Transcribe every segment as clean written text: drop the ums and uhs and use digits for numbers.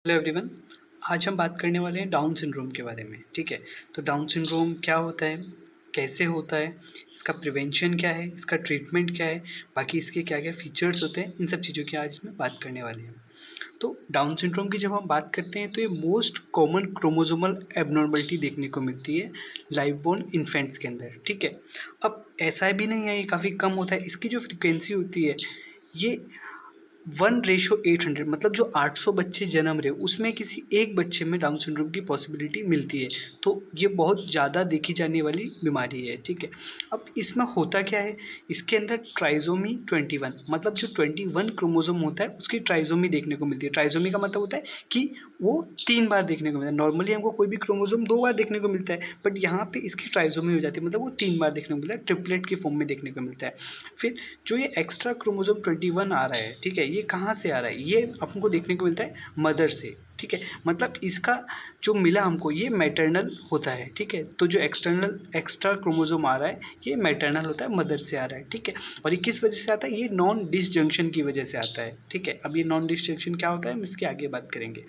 Hello everyone. आज हम बात करने वाले हैं डाउन सिंड्रोम के बारे में। ठीक है, तो डाउन सिंड्रोम क्या होता है, कैसे होता है, इसका प्रिवेंशन क्या है, इसका ट्रीटमेंट क्या है, बाकी इसके क्या क्या फीचर्स होते हैं, इन सब चीज़ों की आज इसमें बात करने वाले हैं। तो डाउन सिंड्रोम की जब हम बात करते हैं तो ये मोस्ट कॉमन क्रोमोसोमल एबनॉर्मलिटी देखने को मिलती है लाइव बोर्न इन्फेंट्स के अंदर। ठीक है, अब ऐसा भी नहीं है, ये काफ़ी कम होता है। इसकी जो फ्रिक्वेंसी होती है ये 1:800, मतलब जो 800 बच्चे जन्म रहे उसमें किसी एक बच्चे में डाउन सिंड्रोम की पॉसिबिलिटी मिलती है। तो ये बहुत ज़्यादा देखी जाने वाली बीमारी है। ठीक है, अब इसमें होता क्या है, इसके अंदर ट्राइजोमी 21, मतलब जो 21 क्रोमोसोम होता है उसकी ट्राइजोमी देखने को मिलती है। ट्राइजोमी का मतलब होता है कि वो 3 बार देखने को मिलता है। नॉर्मली हमको कोई भी क्रोमोसोम 2 बार देखने को मिलता है, बट यहाँ पे इसकी ट्राइजोमी हो जाती है, मतलब वो 3 बार देखने को मिलता है, ट्रिपलेट के फॉर्म में देखने को मिलता है। फिर जो ये एक्स्ट्रा क्रोमोसोम 21 आ रहा है, ठीक है, ये कहाँ से आ रहा है, ये हमको देखने को मिलता है मदर से। ठीक है, मतलब इसका जो मिला हमको ये मैटरनल होता है। ठीक है, तो जो एक्स्ट्रा क्रोमोसोम आ रहा है ये मैटरनल होता है, मदर से आ रहा है। ठीक है, और ये किस वजह से आता है, ये नॉन डिसजंक्शन की वजह से आता है। ठीक है, अब ये नॉन डिसजंक्शन क्या होता है हम इसके आगे बात करेंगे।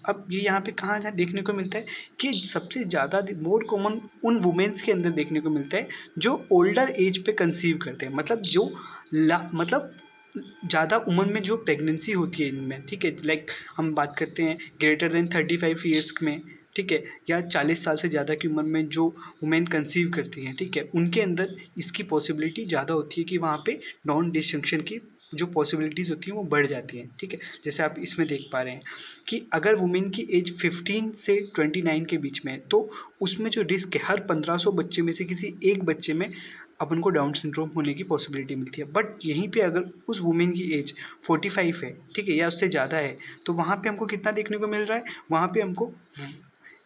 अब ये यहाँ पे कहाँ जहाँ देखने को मिलता है कि सबसे ज़्यादा मोर कॉमन उन वुमेन्स के अंदर देखने को मिलता है जो ओल्डर एज पे कंसीव करते हैं, मतलब जो मतलब ज़्यादा उम्र में जो प्रेगनेंसी होती है इनमें। ठीक है, लाइक हम बात करते हैं ग्रेटर देन 35 ईयर्स में। ठीक है, या 40 साल से ज़्यादा की उम्र में जो वुमेन कंसीव करती हैं, ठीक है, उनके अंदर इसकी पॉसिबिलिटी ज़्यादा होती है कि वहाँ पे नॉन डिसजंक्शन की जो पॉसिबिलिटीज़ होती हैं वो बढ़ जाती हैं। ठीक है, जैसे आप इसमें देख पा रहे हैं कि अगर वुमेन की एज 15 से 29 के बीच में है तो उसमें जो रिस्क है हर 1500 बच्चे में से किसी एक बच्चे में अपन को डाउन सिंड्रोम होने की पॉसिबिलिटी मिलती है। बट यहीं पे अगर उस वुमेन की एज 45 है, ठीक है, या उससे ज़्यादा है, तो वहाँ पे हमको कितना देखने को मिल रहा है, वहाँ पे हमको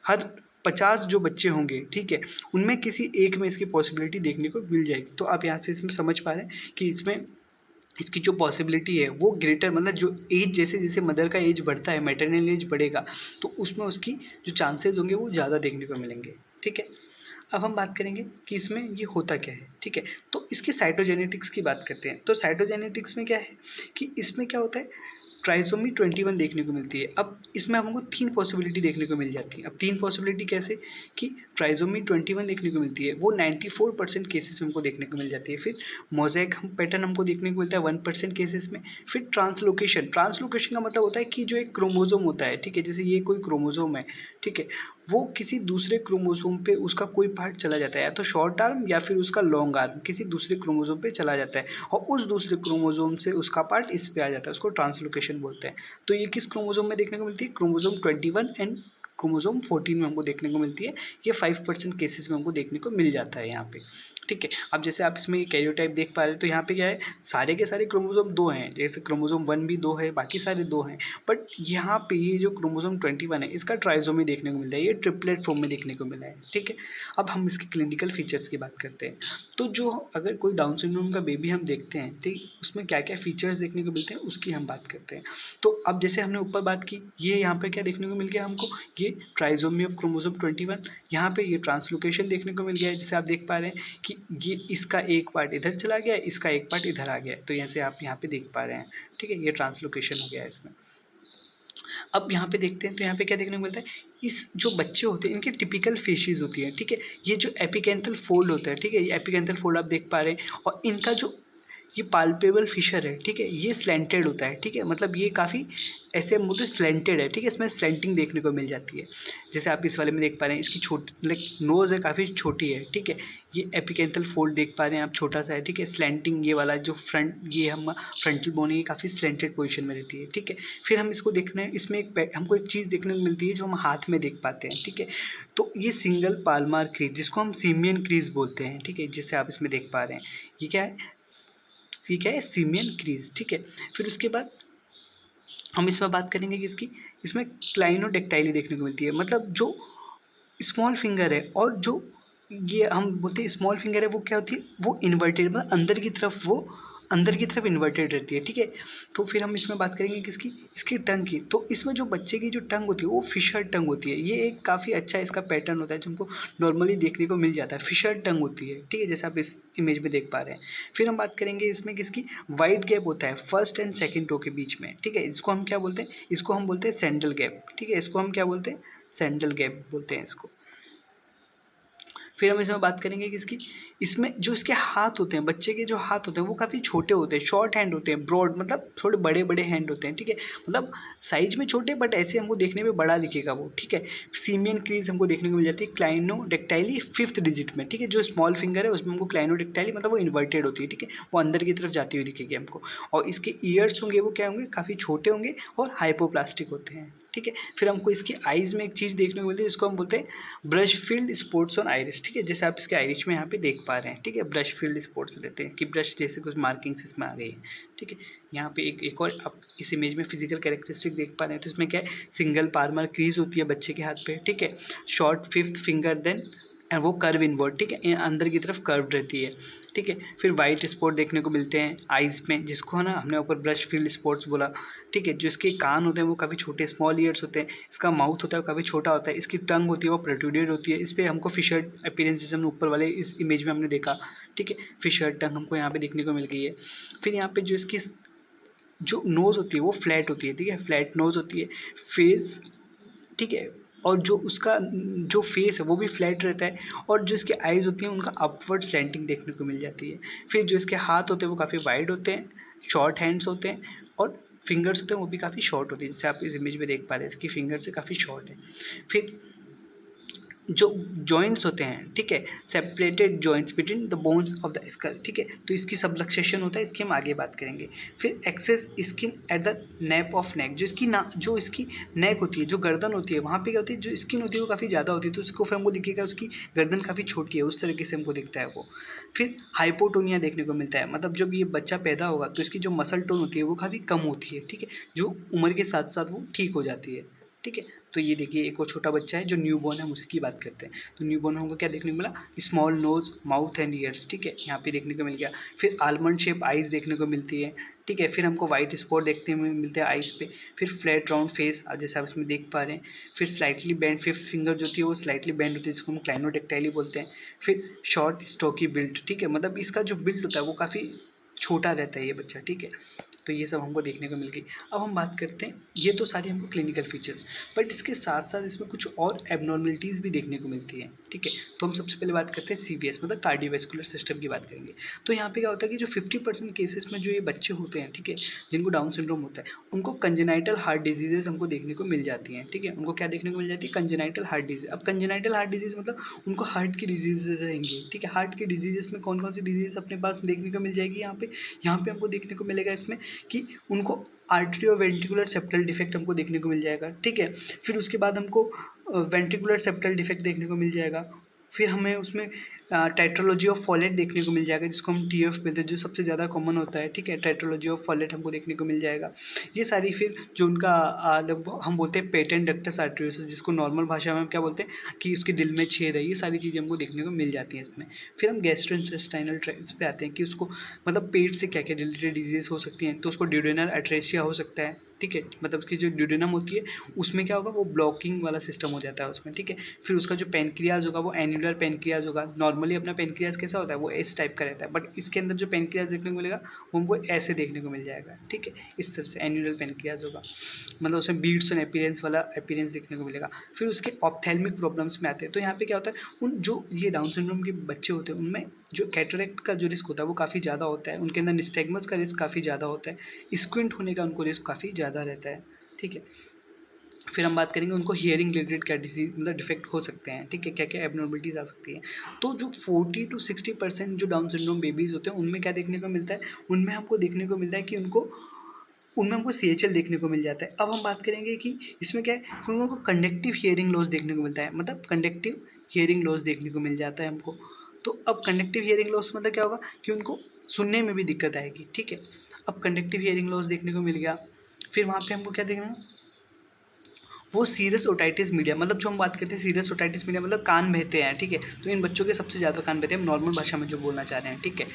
हर 50 जो बच्चे होंगे, ठीक है, उनमें किसी एक में इसकी पॉसिबिलिटी देखने को मिल जाएगी। तो आप यहाँ से इसमें समझ पा रहे हैं कि इसमें इसकी जो पॉसिबिलिटी है वो ग्रेटर, मतलब जो एज जैसे जैसे मदर का एज बढ़ता है, मैटरनल एज बढ़ेगा, तो उसमें उसकी जो चांसेस होंगे वो ज़्यादा देखने को मिलेंगे। ठीक है, अब हम बात करेंगे कि इसमें ये होता क्या है। ठीक है, तो इसकी साइटोजेनेटिक्स की बात करते हैं। तो साइटोजेनेटिक्स में क्या है कि इसमें क्या होता है, ट्राइसोमी 21 देखने को मिलती है। अब इसमें हमको 3 पॉसिबिलिटी देखने को मिल जाती है। अब 3 पॉसिबिलिटी कैसे कि ट्राइसोमी 21 देखने को मिलती है, वो 94% केसेस में हमको देखने को मिल जाती है। फिर मोज़ेक पैटर्न हमको देखने को मिलता है 1% केसेस में। फिर ट्रांसलोकेशन, ट्रांसलोकेशन का मतलब होता है कि जो एक क्रोमोसोम होता है, ठीक है, जैसे ये कोई क्रोमोसोम है, ठीक है, वो किसी दूसरे क्रोमोसोम पे उसका कोई पार्ट चला जाता है, या तो शॉर्ट आर्म या फिर उसका लॉन्ग आर्म किसी दूसरे क्रोमोसोम पे चला जाता है, और उस दूसरे क्रोमोसोम से उसका पार्ट इस पे आ जाता है, उसको ट्रांसलोकेशन बोलते हैं। तो ये किस क्रोमोसोम में देखने को मिलती है, क्रोमोसोम 21 एंड क्रोमोसोम 14 में हमको देखने को मिलती है। ये 5% केसेस में हमको देखने को मिल जाता है यहाँ पे। ठीक है, अब जैसे आप इसमें कैरियोटाइप देख पा रहे हैं, तो यहाँ पे क्या है, सारे के सारे क्रोमोसोम 2 हैं, जैसे क्रोमोसोम 1 भी 2 है, बाकी सारे 2 हैं। बट यहाँ पे ये जो क्रोमोसोम 21 है इसका ट्राइसोमी देखने को मिलता है, ये ट्रिपलेट फॉर्म में देखने को मिला है। ठीक है, अब हम इसके क्लिनिकल फीचर्स की बात करते हैं। तो जो अगर कोई डाउन सिंड्रोम का बेबी हम देखते हैं तो उसमें क्या क्या फीचर्स देखने को मिलते हैं उसकी हम बात करते हैं। तो अब जैसे हमने ऊपर बात की, ये यहाँ पे क्या देखने को मिल गया हमको, ये ट्राइसोमी ऑफ क्रोमोसोम 21, यहाँ पे ये ट्रांसलोकेशन देखने को मिल गया है, जैसे आप देख पा रहे हैं कि ये इसका एक पार्ट इधर चला गया, इसका एक पार्ट इधर आ गया, तो जैसे आप यहाँ पे देख पा रहे हैं। ठीक है, ये ट्रांसलोकेशन हो गया है इसमें। अब यहाँ पे देखते हैं तो यहाँ पे क्या देखने को मिलता है, इस जो बच्चे होते हैं इनकी टिपिकल फेशिस होती है। ठीक है, ये जो एपिकेंथल फोल्ड होता है, ठीक है, ये एपिकेंथल फोल्ड आप देख पा रहे हैं, और इनका जो ये पाल्पेबल फिशर है, ठीक है, ये स्लैंटेड होता है। ठीक है, मतलब ये काफ़ी ऐसे बोलते स्लैंटेड है। ठीक है, इसमें स्लैंटिंग देखने को मिल जाती है, जैसे आप इस वाले में देख पा रहे हैं, इसकी छोटी लाइक नोज़ है, काफ़ी छोटी है। ठीक है, ये एपिकेंथल फोल्ड देख पा रहे हैं आप, छोटा सा है। ठीक है, स्लैंटिंग ये वाला जो फ्रंट, ये हम फ्रंटल बोन है, ये काफ़ी स्लैंटेड पोजीशन में रहती है। ठीक है, फिर हम इसको देखना है, इसमें हमको एक चीज़ देखने को मिलती है जो हम हाथ में देख पाते हैं। ठीक है, तो ये सिंगल पाल्मार क्रीज जिसको हम सीमियन क्रीज बोलते हैं। ठीक है, जैसे आप इसमें देख पा रहे हैं, ये क्या है, सीमियन क्रीज। ठीक है, फिर उसके बाद हम इसमें बात करेंगे कि इसमें क्लाइनोडेक्टाइली देखने को मिलती है, मतलब जो स्मॉल फिंगर है, और जो ये हम बोलते हैं स्मॉल फिंगर है, वो क्या होती है, वो इन्वर्टेड, मतलब अंदर की तरफ वो अंदर की तरफ इन्वर्टेड रहती है, ठीक है। तो फिर हम इसमें बात करेंगे किसकी, इसकी टंग की। तो इसमें जो बच्चे की जो टंग होती है वो फिशर टंग होती है। ये एक काफ़ी अच्छा इसका पैटर्न होता है जो हमको नॉर्मली देखने को मिल जाता है, फिशर टंग होती है, ठीक है, जैसे आप इस इमेज में देख पा रहे हैं। फिर हम बात करेंगे इसमें किसकी, वाइड गैप होता है फर्स्ट एंड सेकेंड टो के बीच में, ठीक है। इसको हम क्या बोलते हैं, इसको हम बोलते हैं सैंडल गैप, ठीक है। इसको हम क्या बोलते हैं, सैंडल गैप बोलते हैं इसको। फिर हम इसमें बात करेंगे किसकी, इसमें जो इसके हाथ होते हैं, बच्चे के जो हाथ होते हैं वो काफ़ी छोटे होते हैं, शॉर्ट हैंड होते हैं, ब्रॉड मतलब थोड़े बड़े बड़े हैंड होते हैं, ठीक है। मतलब साइज में छोटे बट ऐसे हमको देखने में बड़ा दिखेगा वो, ठीक है। सीमियन क्रीज हमको देखने को मिल जाती है क्लाइनोडेक्टाइली फिफ्थ डिजिट में, ठीक है। जो स्मॉल फिंगर है उसमें हमको क्लाइनोडेक्टाइली मतलब वो इन्वर्टेड होती है, ठीक है, वो अंदर की तरफ जाती हुई दिखेगी हमको। और इसके ईयर्स होंगे वो क्या होंगे, काफ़ी छोटे होंगे और हाइपोप्लास्टिक होते हैं, ठीक है। फिर हमको इसकी आइज़ में एक चीज़ देखने को मिलती है जिसको हम बोलते हैं brush field spots on iris, ठीक है, जैसे आप इसके आइरिस में यहाँ पे देख पा रहे हैं, ठीक है। ब्रश फील्ड स्पॉट्स रहते हैं कि ब्रश जैसे कुछ मार्किंग्स इसमें आ गई है, ठीक है। यहाँ पे एक और आप इस इमेज में फिजिकल कैरेक्टरिस्टिक देख पा रहे हैं। तो इसमें क्या है, सिंगल पार्मर क्रीज होती है बच्चे के हाथ पे, ठीक है। शॉर्ट फिफ्थ फिंगर देन वो कर्व इनवर्ड, ठीक है, अंदर की तरफ कर्व रहती है, ठीक है। फिर वाइट स्पॉट देखने को मिलते हैं आइज़ में, जिसको है ना हमने ऊपर ब्रश फील्ड स्पॉट्स बोला, ठीक है। जो इसके कान होते हैं वो काफ़ी छोटे स्मॉल ईयर्स होते हैं, इसका माउथ होता है वो काफ़ी छोटा होता है, इसकी टंग होती है वो प्रोट्रूडेड होती है। इस पर हमको फिशर अपीयरेंस जैसे हमने ऊपर वाले इस इमेज में हमने देखा, ठीक है, फिशर टंग हमको यहाँ पे देखने को मिल गई है। फिर यहाँ पे जो इसकी जो नोज़ होती है वो फ्लैट होती है, ठीक है, फ्लैट नोज़ होती है। फेस, ठीक है, और जो उसका जो फेस है वो भी फ्लैट रहता है, और जो इसके आइज़ होती हैं उनका अपवर्ड स्लैंटिंग देखने को मिल जाती है। फिर जो इसके हाथ होते हैं वो काफ़ी वाइड होते हैं, शॉर्ट हैंड्स होते हैं, और फिंगर्स होते हैं वो भी काफ़ी शॉर्ट होती है, जैसे आप इस इमेज में देख पा रहे हैं इसकी फिंगर से काफ़ी शॉर्ट है। फिर जो जॉइंट्स होते हैं, ठीक है, separated joints between the bones of the skull, ठीक है, तो इसकी सबलक्सेशन होता है, इसकी हम आगे बात करेंगे। फिर excess skin at the nape of neck, जो इसकी नेक होती है, जो गर्दन होती है वहाँ पे क्या होती है, जो स्किन होती है वो काफ़ी ज़्यादा होती है, तो उसको फिर हमको दिखेगा उसकी गर्दन काफ़ी छोटी है, उस तरीके से हमको दिखता है वो। फिर हाइपोटोनिया देखने को मिलता है, मतलब जब ये बच्चा पैदा होगा तो इसकी जो मसल टोन होती है वो काफ़ी कम होती है, ठीक है, जो उम्र के साथ साथ वो ठीक हो जाती है, ठीक है। तो ये देखिए एक और छोटा बच्चा है जो न्यू बॉर्न है, हम उसकी बात करते हैं। तो न्यू बॉर्न हमको क्या देखने को मिला, small nose mouth and years, ठीक है, यहाँ पे देखने को मिल गया। फिर आलमंड शेप आइज़ देखने को मिलती है, ठीक है। फिर हमको वाइट स्पॉट देखने में मिलते हैं आइज़ पे। फिर फ्लैट राउंड फेस जैसे आप इसमें देख पा रहे हैं। फिर स्लाइटली बेंड फिफ्थ फिंगर जो थी वो स्लाइटली बेंड होती है, जिसको हम क्लाइनोडेक्टाइली बोलते हैं। फिर शॉर्ट स्टॉकी बिल्ट, ठीक है, मतलब इसका जो बिल्ट होता है वो काफ़ी छोटा रहता है ये बच्चा, ठीक है। तो ये सब हमको देखने को मिल गई। अब हम बात करते हैं, ये तो सारी हमको क्लिनिकल फीचर्स, बट इसके साथ साथ इसमें कुछ और एबनॉर्मलिटीज़ भी देखने को मिलती हैं, ठीक है। तो हम सबसे पहले बात करते हैं सीवीएस मतलब कार्डियोवैस्कुलर सिस्टम की बात करेंगे। तो यहाँ पे क्या होता है कि जो 50% केसेस में जो ये बच्चे होते हैं, ठीक है, जिनको डाउन सिंड्रोम होता है, उनको कंजेनाइटल हार्ट डिजीजेज हमको देखने को मिल जाती हैं, ठीक है। उनको क्या देखने को मिल जाती है, कंजेनाइटल हार्ट डिजीज। अब कंजेनाइटल हार्ट डिजीज मतलब उनको हार्ट की डिजीजेज रहेंगी, ठीक है। हार्ट की डिजीजेस में कौन कौन सी डिजीज अपने पास देखने को मिल जाएगी, यहाँ पे हमको देखने को मिलेगा इसमें कि उनको आर्टरी और वेंट्रिकुलर सेप्टल डिफेक्ट हमको देखने को मिल जाएगा, ठीक है। फिर उसके बाद हमको वेंट्रिकुलर सेप्टल डिफेक्ट देखने को मिल जाएगा। फिर हमें उसमें टेट्रोलॉजी ऑफ फॉलेट देखने को मिल जाएगा, जिसको हम टीएफ बोलते हैं, जो सबसे ज़्यादा कॉमन होता है, ठीक है। टेट्रोलॉजी ऑफ फॉलेट हमको देखने को मिल जाएगा। ये सारी फिर जो उनका हम बोलते हैं पेटेंट डक्टस आर्टरियोसिस, जिसको नॉर्मल भाषा में हम क्या बोलते हैं कि उसके दिल में छेद है, ये सारी चीज़ें हमको देखने को मिल जाती हैं इसमें। फिर हम गैस्ट्रोइंटेस्टाइनल ट्रैक्ट पे आते हैं कि उसको मतलब पेट से क्या क्या रिलेटेड डिजीज़ हो सकती हैं। तो उसको ड्यूडेनल एट्रेसिया हो सकता है, ठीक है, मतलब उसकी जो ड्यूडेनम होती है उसमें क्या होगा, वो ब्लॉकिंग वाला सिस्टम हो जाता है उसमें, ठीक है। फिर उसका जो पेनक्रियाज होगा वो एन्युलर पेनक्रियाज होगा। नॉर्मली अपना पेनक्रियाज कैसा होता है, वो एस टाइप का रहता है, बट इसके अंदर जो पेनक्रियाज देखने को मिलेगा वो हमको ऐसे देखने को मिल जाएगा, ठीक है, इस तरह से एन्युलर पेनक्रियाज होगा, मतलब उसमें बीड्स एंड अपीयरेंस वाला अपीयरेंस देखने को मिलेगा। फिर उसके ऑप्थेल्मिक प्रॉब्लम्स में आते हैं। तो यहाँ पे क्या होता है, उन जो ये डाउन सिंड्रोम के बच्चे होते हैं उनमें जो कैटरेक्ट का जो रिस्क होता है वो काफ़ी ज़्यादा होता है, उनके अंदर निस्टैग्मस का रिस्क काफ़ी ज़्यादा होता है, स्क्विंट होने का उनको रिस्क काफ़ी ज़्यादा रहता है, ठीक है। फिर हम बात करेंगे उनको हियरिंग रिलेटेड क्या डिजीज मतलब डिफेक्ट हो सकते हैं, ठीक है, क्या क्या एबनॉर्मलिटीज़ आ सकती हैं। तो जो 40 to 60% जो डाउन सिंड्रोम बेबीज़ होते हैं उनमें क्या देखने को मिलता है, उनमें हमको देखने को मिलता है कि उनमें हमको सीएचएल देखने को मिल जाता है। अब हम बात करेंगे कि इसमें क्या है कि उनको कंडक्टिव हियरिंग लॉस देखने को मिलता है, मतलब कंडक्टिव हियरिंग लॉस देखने को मिल जाता है हमको। तो अब कंडक्टिव हियरिंग लॉस मतलब क्या होगा कि उनको सुनने में भी दिक्कत आएगी, ठीक है। अब कंडक्टिव हियरिंग लॉस देखने को मिल गया। फिर वहाँ पे हमको क्या देखना है, वो सीरस ओटाइटिस मीडिया, मतलब जो हम बात करते हैं सीरस ओटाइटिस मीडिया मतलब कान बहते हैं, ठीक है। तो इन बच्चों के सबसे ज़्यादा कान बहते हैं, हम नॉर्मल भाषा में जो बोलना चाह रहे हैं, ठीक है।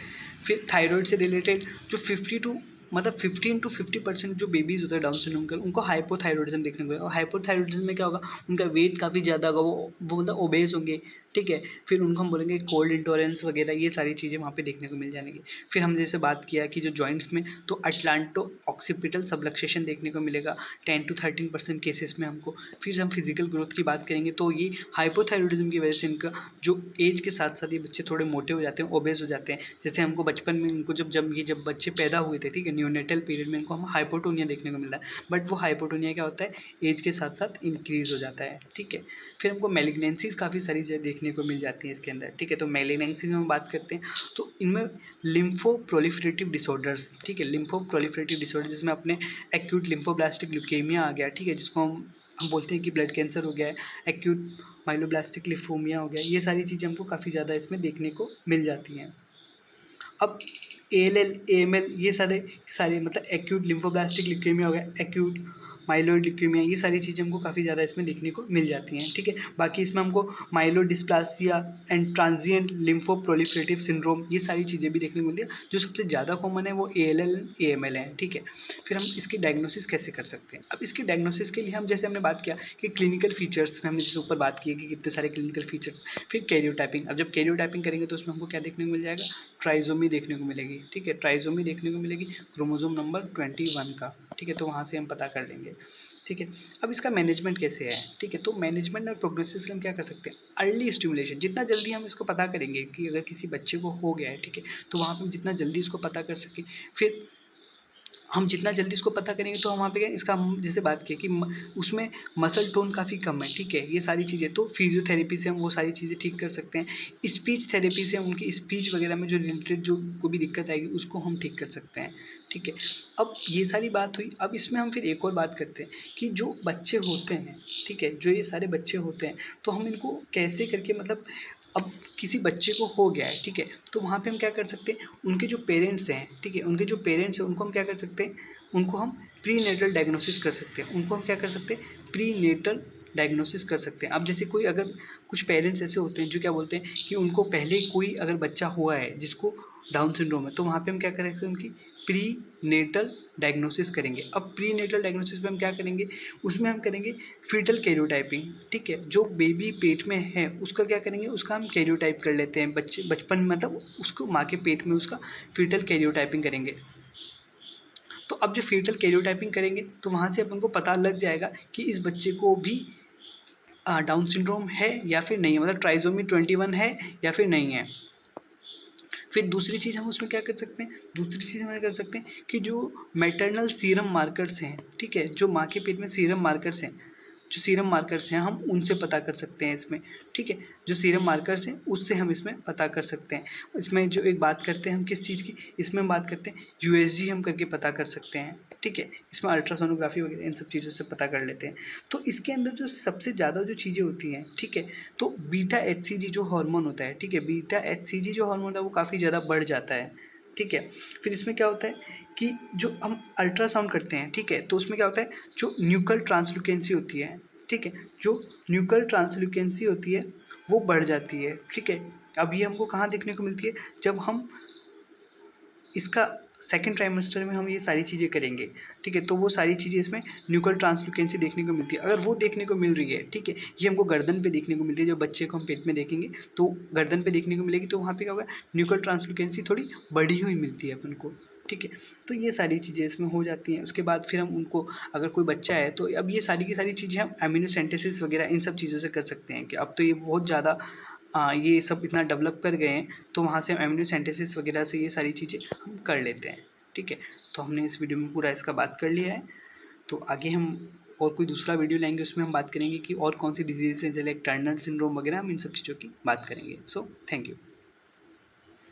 फिर थायराइड से रिलेटेड जो 15 to 50% जो बेबीज़ होते हैं डाउन सिंड्रोम के, उनको हाइपोथायरॉइडिज्म देखने को मिलेगा। और हाइपोथायरॉइडिज्म में क्या होगा, उनका वेट काफ़ी ज़्यादा होगा, वो मतलब ओबेस होंगे, ठीक है। फिर उनको हम बोलेंगे कोल्ड इंटॉलरेंस वगैरह, ये सारी चीज़ें वहाँ पे देखने को मिल जाएंगी। फिर हम जैसे बात किया कि जो जॉइंट्स में, तो अटलांटो ऑक्सीपिटल सबलक्सेशन देखने को मिलेगा 10 to 13% केसेस में हमको। फिर हम फिजिकल ग्रोथ की बात करेंगे, तो ये हाइपोथायरॉइडिज्म की वजह से इनका जो एज के साथ साथ ये बच्चे थोड़े मोटे हो जाते हैं, ओबेस हो जाते हैं। जैसे हमको बचपन में इनको जब बच्चे पैदा हुए थे, ठीक है, न्यूनेटल पीरियड में इनको हम हाइपोटोनिया देखने को मिल रहा है। बट वो हाइपोटोनिया क्या होता है, एज के साथ साथ इंक्रीज़ हो जाता है, ठीक है। फिर हमको मैलिग्नेंसीज काफ़ी सारी देखने को मिल जाती हैं इसके अंदर, ठीक है। तो मैलिग्नेंसीज में हम बात करते हैं, तो इनमें लिम्फो प्रोलिफरेटिव डिसऑर्डर्स, ठीक है, लिम्फो प्रोलिफरेटिव डिसऑर्डर जिसमें अपने एक्यूट लिम्फोब्लास्टिक ल्यूकेमिया आ गया, ठीक है, जिसको हम बोलते हैं कि ब्लड कैंसर हो गया है, एक्यूट माइलोब्लास्टिक लिम्फोमिया हो गया, ये सारी चीज़ें हमको काफ़ी ज़्यादा इसमें देखने को मिल जाती हैं। अब ALL AML ये सारे मतलब एक्यूट लिम्फोब्लास्टिक ल्यूकेमिया हो गया, एक्यूट माइलोइड ल्यूकेमिया, ये सारी चीज़ें हमको काफ़ी ज़्यादा इसमें देखने को मिल जाती हैं, ठीक है। बाकी इसमें हमको माइलोडिस्प्लासिया एंड ट्रांजिएंट लिम्फोप्रोलिफरेटिव सिंड्रोम, ये सारी चीज़ें भी देखने को मिलती है। जो सबसे ज़्यादा कॉमन है वो ALL AML है, ठीक है। फिर हम इसकी डायग्नोसिस कैसे कर सकते हैं। अब इसकी डायग्नोसिस के लिए हम जैसे हमने बात किया कि क्लिनिकल फीचर्स में हमने जैसे ऊपर बात की है कि कितने सारे क्लिनिकल फीचर्स। फिर कैरियोटाइपिंग, अब जब कैरियोटाइपिंग करेंगे तो उसमें हमको क्या देखने को मिल जाएगा, ट्राइजोमी देखने को मिलेगी, ठीक है, ट्राइजोमी देखने को मिलेगी क्रोमोसोम नंबर 21 का, ठीक है। तो वहाँ से हम पता कर लेंगे, ठीक है। अब इसका मैनेजमेंट कैसे है, ठीक है। तो मैनेजमेंट और प्रोग्नोसिस हम क्या कर सकते हैं, अर्ली स्टिमुलेशन, जितना जल्दी हम इसको पता करेंगे कि अगर किसी बच्चे को हो गया है, ठीक है, तो वहाँ पर हम जितना जल्दी इसको पता कर सकें, फिर हम जितना जल्दी इसको पता करेंगे तो हम वहाँ पे क्या इसका हम जैसे बात की कि उसमें मसल टोन काफ़ी कम है, ठीक है, ये सारी चीज़ें, तो फिजियोथेरेपी से हम वो सारी चीज़ें ठीक कर सकते हैं। स्पीच थेरेपी से हम उनकी स्पीच वगैरह में जो रिलेटेड जो को भी दिक्कत आएगी उसको हम ठीक कर सकते हैं, ठीक है। अब ये सारी बात हुई, अब इसमें हम फिर एक और बात करते हैं कि जो बच्चे होते हैं, ठीक है, जो ये सारे बच्चे होते हैं, तो हम इनको कैसे करके मतलब अब किसी बच्चे को हो गया है, ठीक है, तो वहाँ पे हम क्या कर सकते हैं, उनके जो पेरेंट्स हैं, ठीक है, उनके जो पेरेंट्स हैं उनको हम क्या कर सकते हैं, उनको हम प्री नेटल डायग्नोसिस कर सकते हैं, उनको हम क्या कर सकते हैं, प्री नेटल डायग्नोसिस कर सकते हैं। अब जैसे कोई अगर कुछ पेरेंट्स ऐसे होते हैं जो क्या बोलते हैं कि उनको पहले कोई अगर बच्चा हुआ है जिसको डाउन सिंड्रोम है, तो वहाँ पे हम क्या करेंगे, उनकी प्री नेटल डायग्नोसिस करेंगे। अब प्री नेटल डायग्नोसिस में हम क्या करेंगे, उसमें हम करेंगे फीटल कैरियोटाइपिंग, ठीक है, जो बेबी पेट में है उसका क्या करेंगे, उसका हम कैरियोटाइप कर लेते हैं, बच्चे बचपन में मतलब उसको माँ के पेट में उसका फीटल कैरियोटाइपिंग करेंगे। तो अब जो फीटल कैरियोटाइपिंग करेंगे तो वहाँ से अपन को पता लग जाएगा कि इस बच्चे को भी डाउन सिंड्रोम है या फिर नहीं है, मतलब ट्राइजोमी 21 है या फिर नहीं है। फिर दूसरी चीज़ हम उसमें क्या कर सकते हैं, दूसरी चीज़ हम कर सकते हैं कि जो मैटरनल सीरम मार्कर्स हैं, ठीक है, जो माँ के पेट में सीरम मार्कर्स हैं, जो सीरम मार्कर्स हैं हम उनसे पता कर सकते हैं इसमें, ठीक है, जो सीरम मार्कर्स हैं उससे हम इसमें पता कर सकते हैं। इसमें जो एक बात करते हैं हम किस चीज़ की, इसमें हम बात करते हैं USG हम करके पता कर सकते हैं, ठीक है, इसमें अल्ट्रासोनोग्राफी वगैरह इन सब चीज़ों से पता कर लेते हैं। तो इसके अंदर जो सबसे ज़्यादा जो चीज़ें होती हैं, ठीक है, तो बीटा HCG जो हार्मोन होता है, ठीक है, बीटा HCG जो हार्मोन होता है वो काफ़ी ज़्यादा बढ़ जाता है, ठीक है। फिर इसमें क्या होता है कि जो हम अल्ट्रासाउंड करते हैं, ठीक है, तो उसमें क्या होता है, जो न्यूक्ल ट्रांसल्यूकेंसी होती है, ठीक है, जो न्यूक्ल ट्रांसल्यूकेंसी होती है वो बढ़ जाती है, ठीक है। अब ये हमको कहाँ देखने को मिलती है, जब हम इसका सेकेंड ट्राइमेस्टर में हम ये सारी चीज़ें करेंगे, ठीक है, तो वो सारी चीज़ें इसमें न्यूक्ल ट्रांसल्यूकेंसी देखने को मिलती है। अगर वो देखने को मिल रही है, ठीक है, ये हमको गर्दन पे देखने को मिलती है, जब बच्चे को हम पेट में देखेंगे तो गर्दन पे देखने को मिलेगी, तो वहाँ पे क्या होगा, न्यूक्ल ट्रांसल्यूकेंसी थोड़ी बढ़ी हुई मिलती है अपन को, ठीक है। तो ये सारी चीज़ें इसमें हो जाती हैं। उसके बाद फिर हम उनको, अगर कोई बच्चा है तो अब ये सारी की सारी चीज़ें हम एमिनोसेंटेसिस वगैरह इन सब चीज़ों से कर सकते हैं कि अब तो ये बहुत ज़्यादा ये सब इतना डेवलप कर गए हैं, तो वहाँ से हम एमिनो सिंथेसिस वगैरह से ये सारी चीज़ें हम कर लेते हैं, ठीक है। तो हमने इस वीडियो में पूरा इसका बात कर लिया है, तो आगे हम और कोई दूसरा वीडियो लाएंगे, उसमें हम बात करेंगे कि और कौन सी डिजीज़ हैं, जैसे टर्नर सिंड्रोम वगैरह, हम इन सब चीज़ों की बात करेंगे। So thank you.